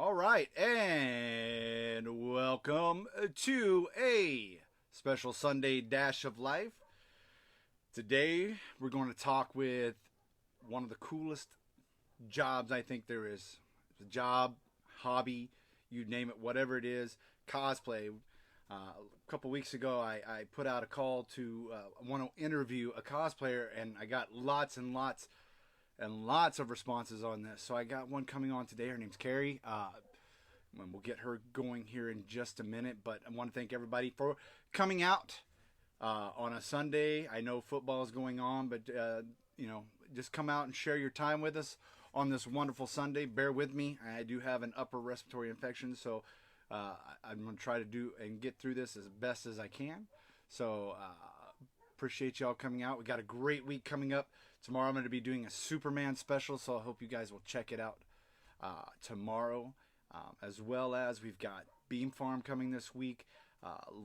All right, and welcome to a special Sunday Dash of Life. Today, we're going to talk with one of the coolest jobs I think there is. It's a job, hobby, you name it, whatever it is, cosplay. A couple weeks ago, I put out a call to want to interview a cosplayer, and I got lots and lots of responses on this. So I got one coming on today. Her name's Kari. And we'll get her going here in just a minute. But I want to thank everybody for coming out on a Sunday. I know football is going on, but just come out and share your time with us on this wonderful Sunday. Bear with me. I do have an upper respiratory infection, so I'm going to try to do and get through this as best as I can. So appreciate y'all coming out. We got a great week coming up. Tomorrow I'm going to be doing a Superman special, so I hope you guys will check it out tomorrow. As well as we've got Beam Farm coming this week.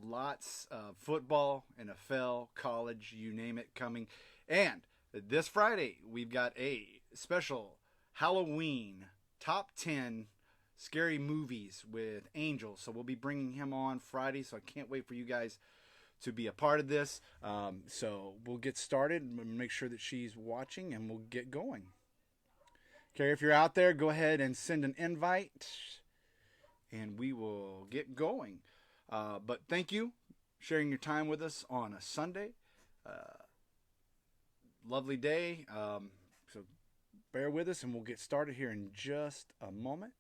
Lots of football, NFL, college, you name it, coming. And this Friday, we've got a special Halloween top 10 scary movies with Angel. So we'll be bringing him on Friday, so I can't wait for you guys to be a part of this. So we'll get started and make sure that she's watching, and we'll get going. Okay, if you're out there, go ahead and send an invite, and we will get going. But thank you for sharing your time with us on a Sunday. Lovely day. So bear with us, and we'll get started here in just a moment.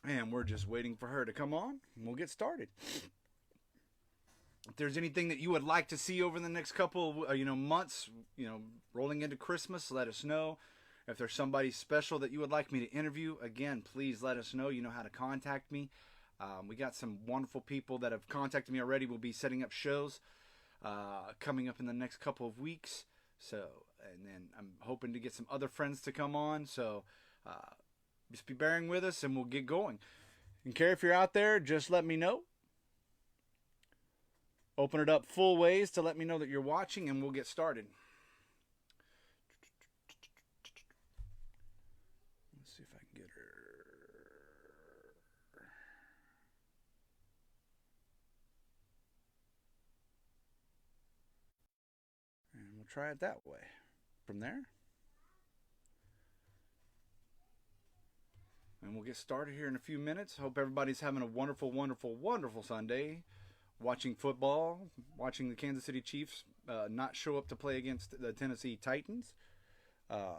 And we're just waiting for her to come on, and we'll get started. If there's anything that you would like to see over the next couple months, rolling into Christmas, let us know. If there's somebody special that you would like me to interview, again, please let us know. You know how to contact me. We got some wonderful people that have contacted me already. We'll be setting up shows coming up in the next couple of weeks. So, and then I'm hoping to get some other friends to come on. So, just be bearing with us, and we'll get going. And Kari, if you're out there, just let me know. Open it up full ways to let me know that you're watching, and we'll get started. Let's see if I can get her. And we'll try it that way. From there. And we'll get started here in a few minutes. Hope everybody's having a wonderful, wonderful, wonderful Sunday. Watching football, watching the Kansas City Chiefs not show up to play against the Tennessee Titans. There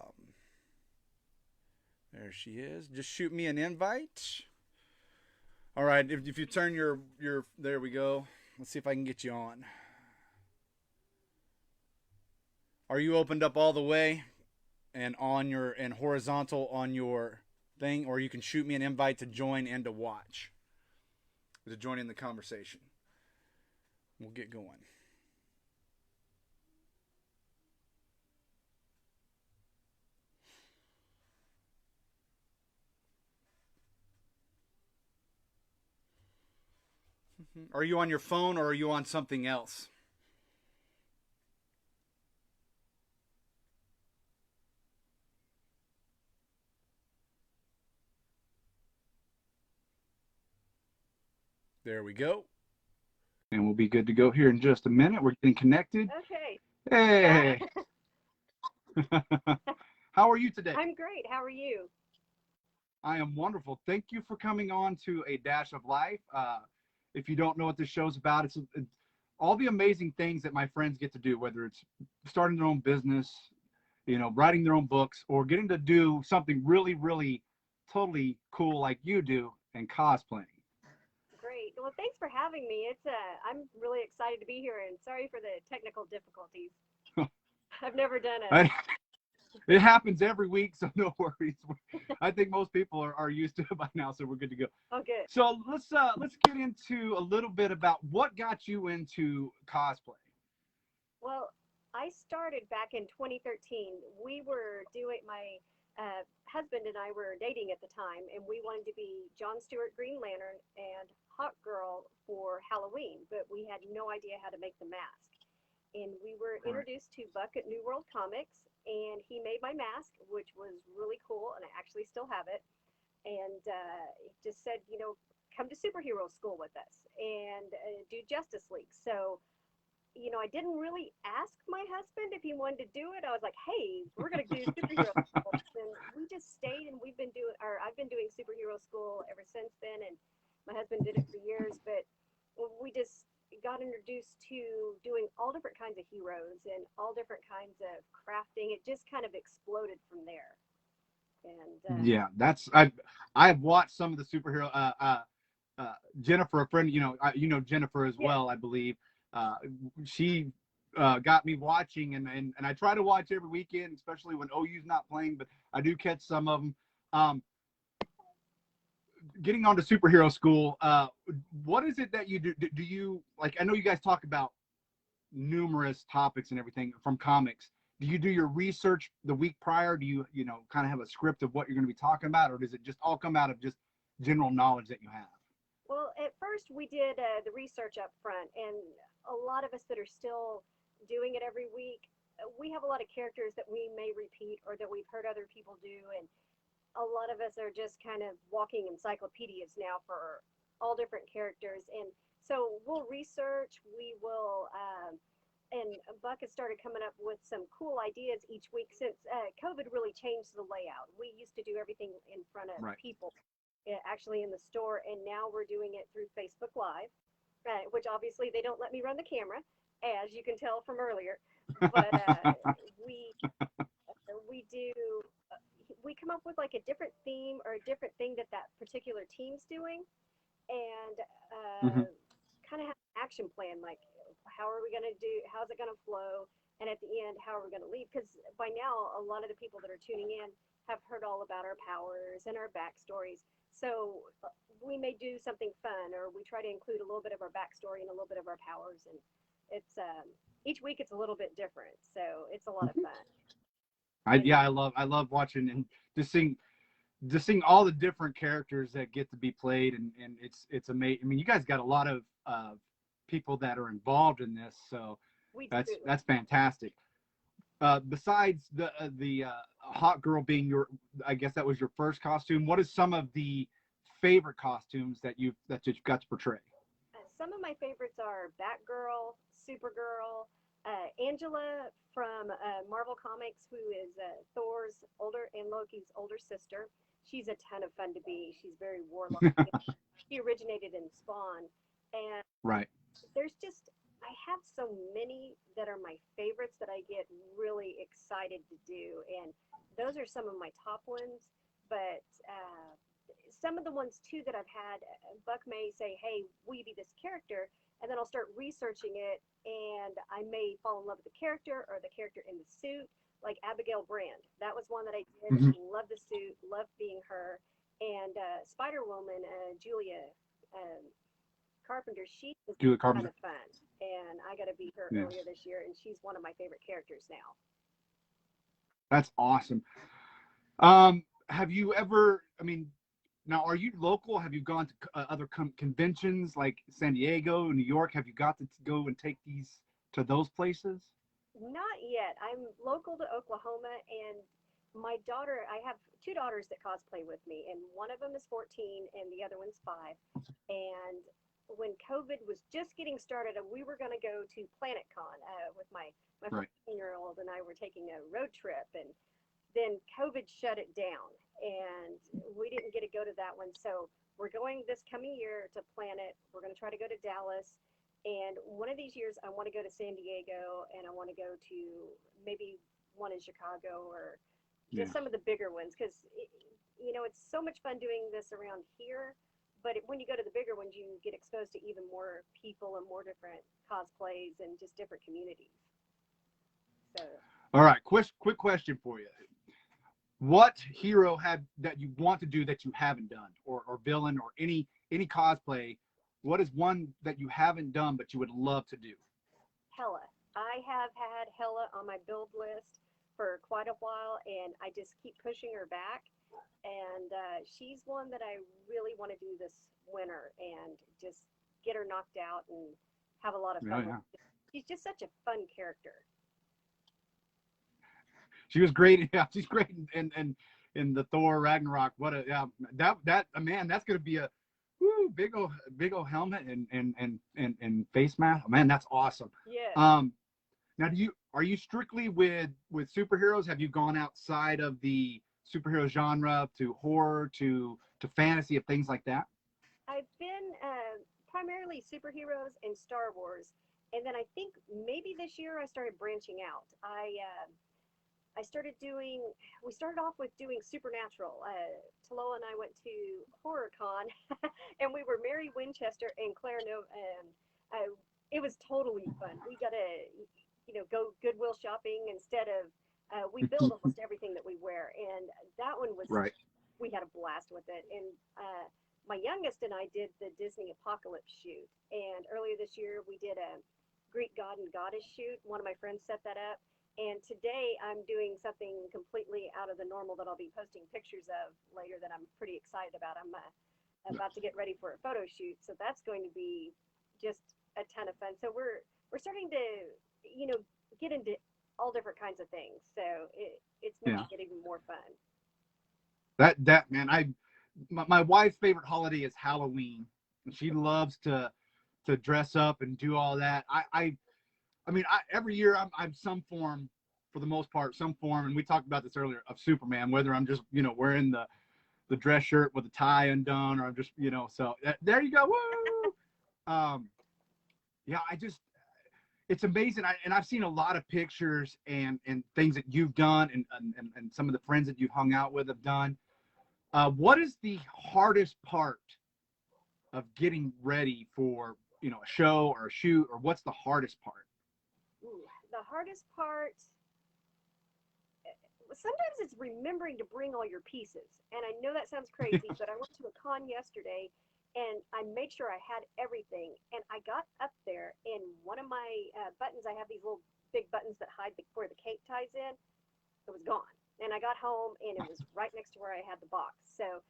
she is. Just shoot me an invite. All right, if you turn your there we go. Let's see if I can get you on. Are you opened up all the way and on your and horizontal on your thing, or you can shoot me an invite to join and to watch, to join in the conversation. We'll get going. Are you on your phone, or are you on something else? There we go. And we'll be good to go here in just a minute. We're getting connected. Okay. Hey. How are you today? I'm great. How are you? I am wonderful. Thank you for coming on to A Dash of Life. If you don't know what this show's about, it's all the amazing things that my friends get to do, whether it's starting their own business, writing their own books, or getting to do something really, really totally cool like you do and cosplaying. Great. Well, thanks for having me. I'm really excited to be here, and sorry for the technical difficulties. I've never done it. It happens every week, so no worries. I think most people are used to it by now, so we're good to go. Oh, good. So let's get into a little bit about what got you into cosplay. Well, I started back in 2013. We were doing my husband and I were dating at the time, and we wanted to be John Stewart Green Lantern and Hawk Girl for Halloween, but we had no idea how to make the mask. and we were Right. introduced to Buck at New World Comics, and he made my mask, which was really cool, and I actually still have it. And he just said, come to superhero school with us and do Justice League. So I didn't really ask my husband if he wanted to do it. I was like, hey, we're going to do superhero school. And we just stayed, and I've been doing superhero school ever since then. And my husband did it for years, but we just got introduced to doing all different kinds of heroes and all different kinds of crafting. It just kind of exploded from there. And Yeah, I've watched some of the superhero. Jennifer, a friend, Jennifer as yeah, well, I believe. Uh, she got me watching, and I try to watch every weekend, especially when OU's not playing. But I do catch some of them. Um, Getting on to superhero school, what is it that you do? Do you like? I know you guys talk about numerous topics and everything from comics. Do you do your research the week prior? Do you kind of have a script of what you're going to be talking about, or does it just all come out of just general knowledge that you have? well, at first we did the research up front, and a lot of us that are still doing it every week, we have a lot of characters that we may repeat or that we've heard other people do, and a lot of us are just kind of walking encyclopedias now for all different characters. And so we'll research, and Buck has started coming up with some cool ideas each week since COVID really changed the layout. We used to do everything in front of Right. people, actually in the store, and now we're doing it through Facebook Live, which obviously they don't let me run the camera, as you can tell from earlier. But we we do we come up with like a different theme or a different thing that particular team's doing, and Mm-hmm. kind of have an action plan, like how are we going to do, how's it going to flow, and at the end, how are we going to leave? Because by now, a lot of the people that are tuning in have heard all about our powers and our backstories. So we may do something fun, or we try to include a little bit of our backstory and a little bit of our powers, and it's each week it's a little bit different. So it's a lot of fun. And I love watching and just seeing all the different characters that get to be played, and it's amazing. I mean, you guys got a lot of people that are involved in this, so we that's do. that's fantastic. Besides the hot girl being I guess that was your first costume. What is some of the favorite costumes that you've got to portray? Some of my favorites are Batgirl, Supergirl, Angela from Marvel Comics, who is Thor's older and Loki's older sister. She's a ton of fun to be. She's very warlike. She originated in Spawn, and Right. there's just I have so many that are my favorites that I get really excited to do, and those are some of my top ones. But some of the ones too that I've had, Buck may say, "Hey, will you be this character?" And then I'll start researching it, and I may fall in love with the character or the character in the suit, like Abigail Brand. That was one that I did. Mm-hmm. Loved the suit, loved being her, and Spider Woman, Julia. Um, Carpenter, she was Julie a ton Carpenter. of fun, and I got to beat her Yes, earlier this year, and she's one of my favorite characters now. that's awesome. Have you ever? I mean, now are you local? Have you gone to other conventions like San Diego, New York? Have you got to go and take these to those places? Not yet. I'm local to Oklahoma, and my daughter, I have two daughters that cosplay with me, and one of them is 14, and the other one's 5. And when COVID was just getting started, we were going to go to PlanetCon with my Right. 14-year-old, and I were taking a road trip, and then COVID shut it down, and we didn't get to go to that one. So we're going this coming year to Planet. We're going to try to go to Dallas, and one of these years I want to go to San Diego, and I want to go to maybe one in Chicago or Yeah. just some of the bigger ones because it's so much fun doing this around here. But when you go to the bigger ones, you get exposed to even more people and more different cosplays and just different communities. So All right. Quick question for you. What hero have that you want to do that you haven't done, or villain, or any cosplay? What is one that you haven't done but you would love to do? Hela. I have had Hela on my build list for quite a while, and I just keep pushing her back. And she's one that I really want to do this winter and just get her knocked out and have a lot of Oh fun with yeah. it. she's just such a fun character. She was great. Yeah, she's great in the Thor Ragnarok. What a yeah, that man, that's gonna be a woo, big old helmet and face mask. Oh, man, that's awesome. Yes. Um, Now, are you strictly with superheroes? Have you gone outside of the superhero genre to horror to fantasy of things like that? I've been primarily superheroes and Star Wars, and then I think maybe this year I started branching out. I started doing. We started off with doing supernatural. Taloa and I went to HorrorCon, and we were Mary Winchester and Claire No, and it was totally fun. We got to, go Goodwill shopping instead of. We build almost everything that we wear, and that one was. Right. We had a blast with it, and my youngest and I did the Disney Apocalypse shoot, and earlier this year we did a Greek god and goddess shoot. One of my friends set that up. And today I'm doing something completely out of the normal that I'll be posting pictures of later that I'm pretty excited about. I'm about to get ready for a photo shoot, so that's going to be just a ton of fun. So we're starting to, get into all different kinds of things. So it's Yeah. making it even more fun. That man, my wife's favorite holiday is Halloween, and she loves to dress up and do all that. I mean, every year I'm some form, for the most part, some form, and we talked about this earlier, of Superman. Whether I'm just wearing the dress shirt with the tie undone, or I'm just So there you go. Woo! Yeah, it's amazing. And I've seen a lot of pictures and things that you've done, and some of the friends that you've hung out with have done. What is the hardest part of getting ready for a show or a shoot, or what's the hardest part? Ooh, the hardest part, sometimes it's remembering to bring all your pieces. And I know that sounds crazy, but I went to a con yesterday and I made sure I had everything. And I got up there, and one of my buttons, I have these little big buttons that hide where the cape ties in, it was gone. And I got home and it was right next to where I had the box. So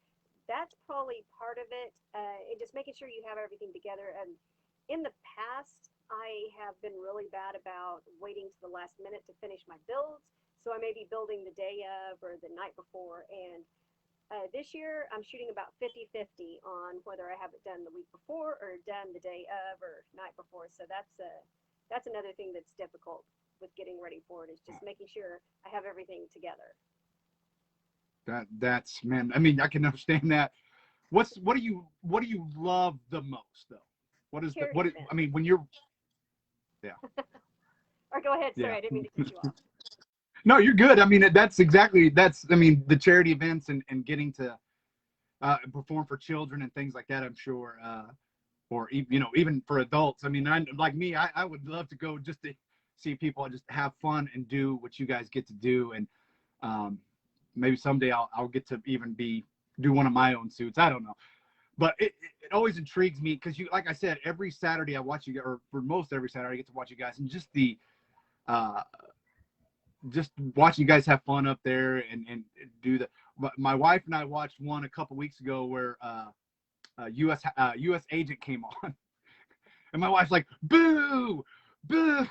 that's probably part of it. And just making sure you have everything together. And in the past, I have been really bad about waiting to the last minute to finish my builds. So I may be building the day of or the night before. And this year, I'm shooting about 50-50 on whether I have it done the week before or done the day of or night before. So that's another thing that's difficult with getting ready for it, is just making sure I have everything together. That's man. I mean, I can understand that. What do you love the most though? What is the Charity what? I events. mean, when you're yeah Or go ahead. Sorry, yeah. I didn't mean to cut you off. No, you're good. I mean, that's I mean the charity events and getting to perform for children and things like that. I'm sure, or even for adults. I mean, like me, I would love to go just to see people just have fun and do what you guys get to do, and um, maybe someday I'll get to even do one of my own suits. I don't know, but it always intrigues me because like I said, every Saturday I watch you, or for most every Saturday I get to watch you guys, and uh, just watching you guys have fun up there and do that. My wife and I watched one a couple weeks ago where U.S. agent came on, and my wife's like, "Boo, boo."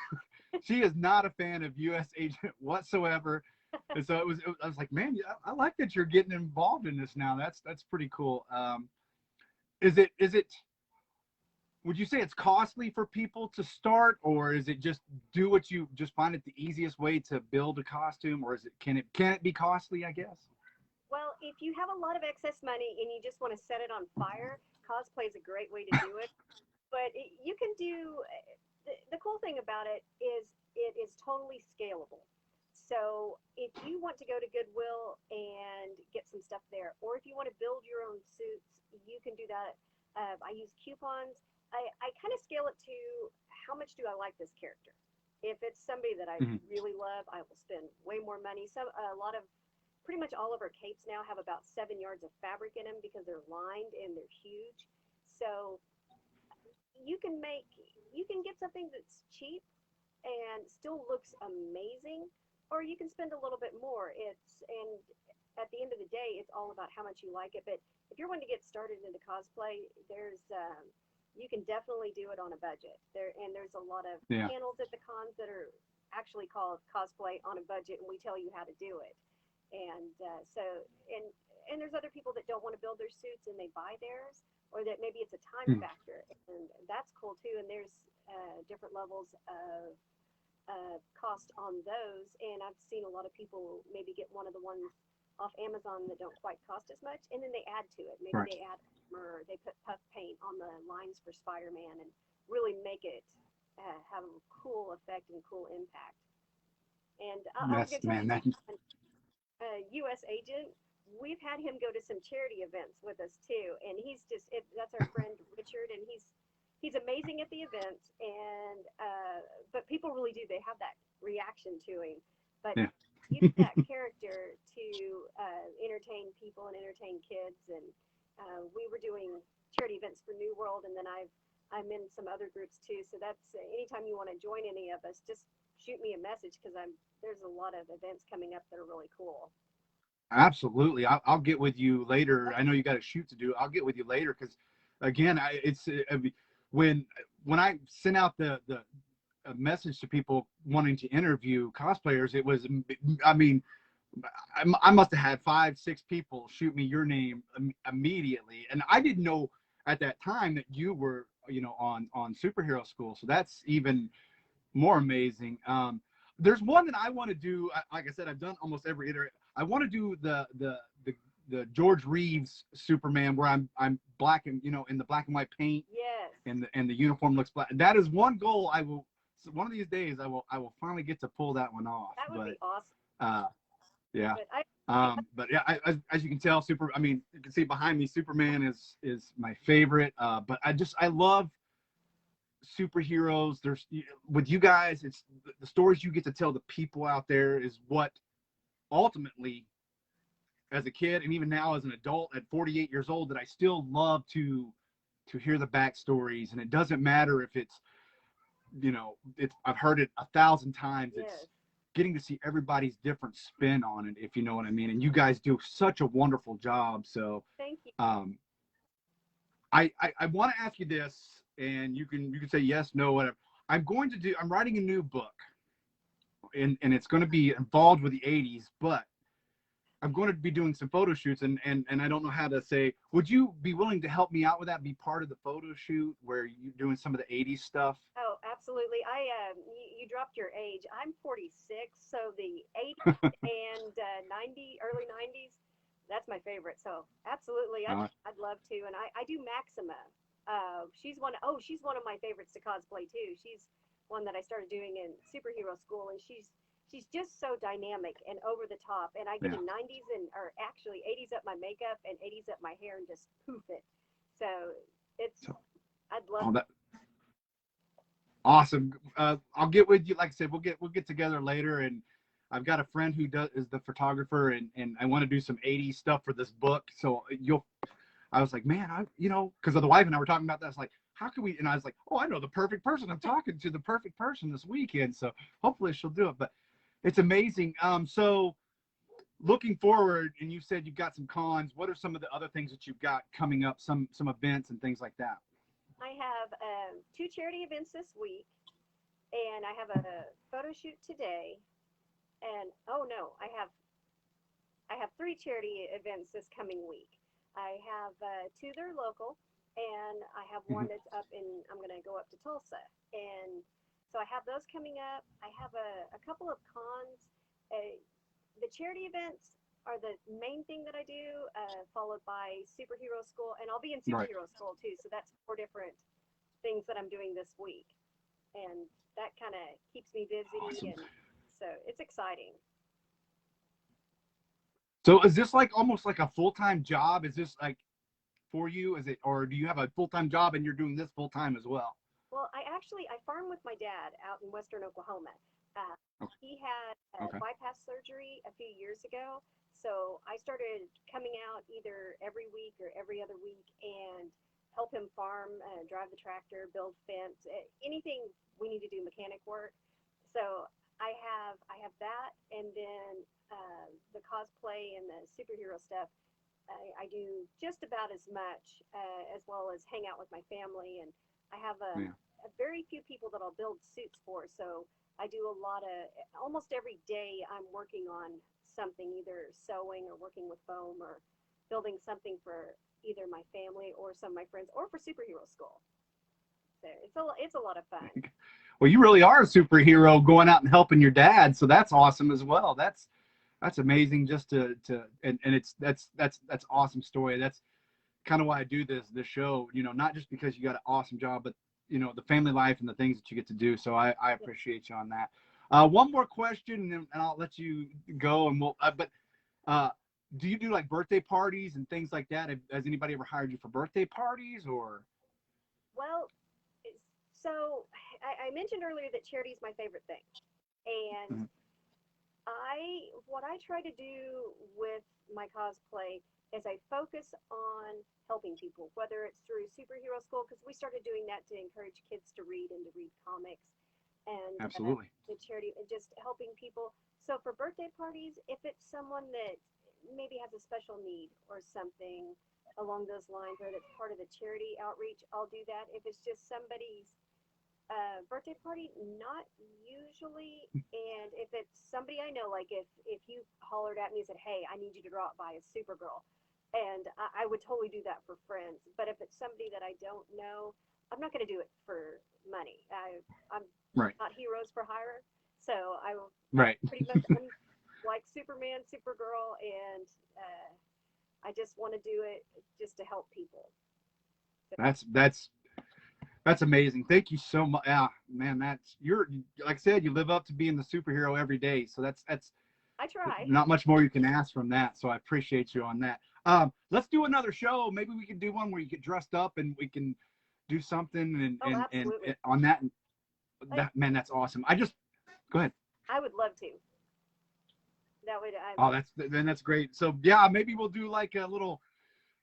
She is not a fan of U.S. agent whatsoever, and so I was like, "Man, I like that you're getting involved in this now. That's pretty cool." Is it would you say it's costly for people to start, or is it just do what you just find it the easiest way to build a costume, or can it be costly, I guess? Well, if you have a lot of excess money and you just want to set it on fire, cosplay is a great way to do it. But you can do the cool thing about it is totally scalable. So if you want to go to Goodwill and get some stuff there, or if you want to build your own suits, you can do that. I use coupons. I kind of scale it to how much do I like this character. If it's somebody that I Mhm. really love, I will spend way more money. A lot of pretty much all of our capes now have about 7 yards of fabric in them because they're lined and they're huge. So you can make you can get something that's cheap and still looks amazing, or you can spend a little bit more. And at the end of the day, it's all about how much you like it. But if you're wanting to get started into cosplay, there's you can definitely do it on a budget. There's a lot of Yeah. panels at the cons that are actually called Cosplay on a Budget, and we tell you how to do it. And and there's other people that don't want to build their suits and they buy theirs, or that maybe it's a time Hmm. factor, and that's cool too. And there's different levels of cost on those. And I've seen a lot of people maybe get one of the ones off Amazon that don't quite cost as much, and then they add to it. Maybe Right. they add armor, they put puff paint on the lines for Spider-Man, and really make it have a cool effect and cool impact. And I was That's going to tell man. you That too, U.S. agent. We've had him go to some charity events with us too, and that's our friend Richard, and he's amazing at the events. And but people really do, they have that reaction to him. But yeah. use that character to entertain people and entertain kids. And we were doing charity events for New World, and then I'm in some other groups too. So that's anytime you want to join any of us, just shoot me a message, because there's a lot of events coming up that are really cool. Absolutely. I'll get with you later. I know you got a shoot to do. I'll get with you later because, again, when I sent out the a message to people wanting to interview cosplayers, it was, I mean, I must have had 5, 6 people shoot me your name immediately, and I didn't know at that time that you were, on superhero school. So that's even more amazing. There's one that I want to do. Like I said, I've done almost every iteration. I want to do the George Reeves Superman where I'm black and in the black and white paint, Yes. and the uniform looks black. That is one goal I will. One of these days I will finally get to pull that one off. That would But be awesome. yeah. But But yeah, as you can tell, I mean, you can see behind me, Superman is my favorite. But I love superheroes. There's with you guys, it's the stories you get to tell the people out there is what ultimately, as a kid and even now as an adult at 48 years old, that I still love to hear the backstories. And it doesn't matter if it's I've heard it 1,000 times. yes, It's getting to see everybody's different spin on it, if you know what I mean. And you guys do such a wonderful job. So thank you. I want to ask you this, and you can say yes, no, whatever. I'm writing a new book, and it's going to be involved with the 80s, but I'm going to be doing some photo shoots, and I don't know how to say. Would you be willing to help me out with that? Be part of the photo shoot where you're doing some of the 80s stuff? Oh, absolutely. You dropped your age. I'm 46, so the 80s and 90, early 90s, that's my favorite. So absolutely, Uh, I'd love to. And I do Maxima. She's one of my favorites to cosplay too. She's one that I started doing in superhero school, and she's just so dynamic and over the top. And I get yeah. a 90s or actually 80s up my makeup and 80s up my hair and just poof it. So it's So, I'd love oh, that awesome. I'll get with you. Like I said, we'll get together later, and I've got a friend who is the photographer, and I want to do some 80s stuff for this book. So I was like, man, because the wife and I were talking about that. I was like, how can we? And I was like, oh, I know the perfect person. I'm talking to the perfect person this weekend. So hopefully she'll do it. But it's amazing. So looking forward, and you said you've got some cons. What are some of the other things that you've got coming up? Some events and things like that. I have 2 charity events this week, and I have a photo shoot today. And oh no, I have 3 charity events this coming week. I have 2 that are local, and I have one Mm-hmm. that's up in. I'm going to go up to Tulsa, and so I have those coming up. I have a couple of cons. The charity events are the main thing that I do, followed by superhero school, and I'll be in Right. superhero school too. So that's 4 different things that I'm doing this week, and that kind of keeps me busy, Awesome. and so it's exciting. So is this like almost like a full-time job? Is this like for you? Is it, or do you have a full-time job and you're doing this full-time as well? Well, I farm with my dad out in western Oklahoma. Uh, Okay. he had Okay. bypass surgery a few years ago, so I started coming out either every week or every other week and help him farm, drive the tractor, build fence, anything we need to do mechanic work. So I have that, and then the cosplay and the superhero stuff. I do just about as much, as well as hang out with my family and I have Yeah. a very few people that I'll build suits for. So I do a lot of, almost every day I'm working on something, either sewing or working with foam or building something for either my family or some of my friends or for superhero school. So it's a lot of fun. Well, you really are a superhero going out and helping your dad, so that's awesome as well. That's amazing. Just and it's that's awesome story. That's kind of why I do this show. You know, not just because you got an awesome job, but you know the family life and the things that you get to do. So I appreciate you on that. One more question, and I'll let you go. And we'll. Do you do like birthday parties and things like that? Has anybody ever hired you for birthday parties or? Well, so I mentioned earlier that charity is my favorite thing, and Mhm. what I try to do with my cosplay is I focus on helping people, whether it's through superhero school, because we started doing that to encourage kids to read and to read comics, and Absolutely. the charity and just helping people. So for birthday parties, if it's someone that maybe has a special need or something along those lines, or that's part of the charity outreach, I'll do that. If it's just somebody's birthday party, not usually. And if it's somebody I know, like if you hollered at me and said, "Hey, I need you to drop by a Supergirl," and I would totally do that for friends. But if it's somebody that I don't know, I'm not going to do it for money. I'm Right. not heroes for hire, so I Right. pretty much I'm like Superman, Supergirl, and I just want to do it just to help people. So, That's amazing. Thank you so much. Yeah, man, you're like I said, you live up to being the superhero every day. So that's I try. not much more you can ask from that. So I appreciate you on that. Let's do another show. Maybe we can do one where you get dressed up and we can do something Oh, and absolutely. on that. Like, Man, that's awesome. Go ahead. I would love to. That would I Oh, that's great. So yeah, maybe we'll do like a little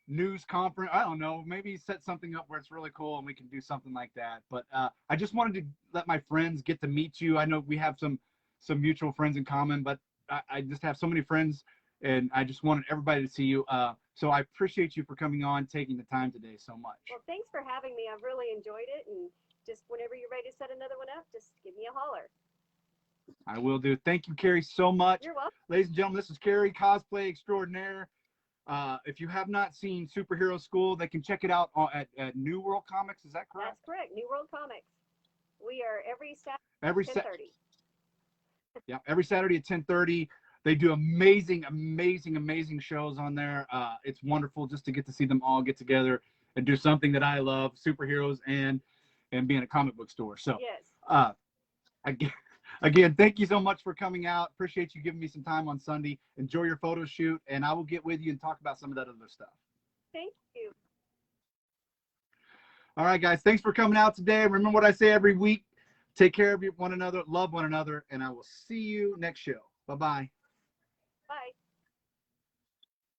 news conference. I don't know. Maybe set something up where it's really cool and we can do something like that. But I just wanted to let my friends get to meet you. I know we have some mutual friends in common, but I just have so many friends, and I just wanted everybody to see you. So I appreciate you for coming on, taking the time today so much. Well, thanks for having me. I've really enjoyed it, and just whenever you're ready to set another one up, just give me a holler. I will do. Thank you, Kari, so much. You're welcome. Ladies and gentlemen, this is Kari, cosplay extraordinaire. If you have not seen Superhero School, they can check it out at New World Comics. Is that correct? That's correct. New World Comics. We are every Saturday Every at 10:30. Yeah, every Saturday at 10:30. They do amazing, amazing, amazing shows on there. It's wonderful just to get to see them all get together and do something that I love, superheroes and being a comic book store. So, Yes. again, again, thank you so much for coming out. Appreciate you giving me some time on Sunday. Enjoy your photo shoot, and I will get with you and talk about some of that other stuff. Thank you. All right, guys, thanks for coming out today. Remember what I say every week. Take care of one another, love one another, and I will see you next show. Bye-bye.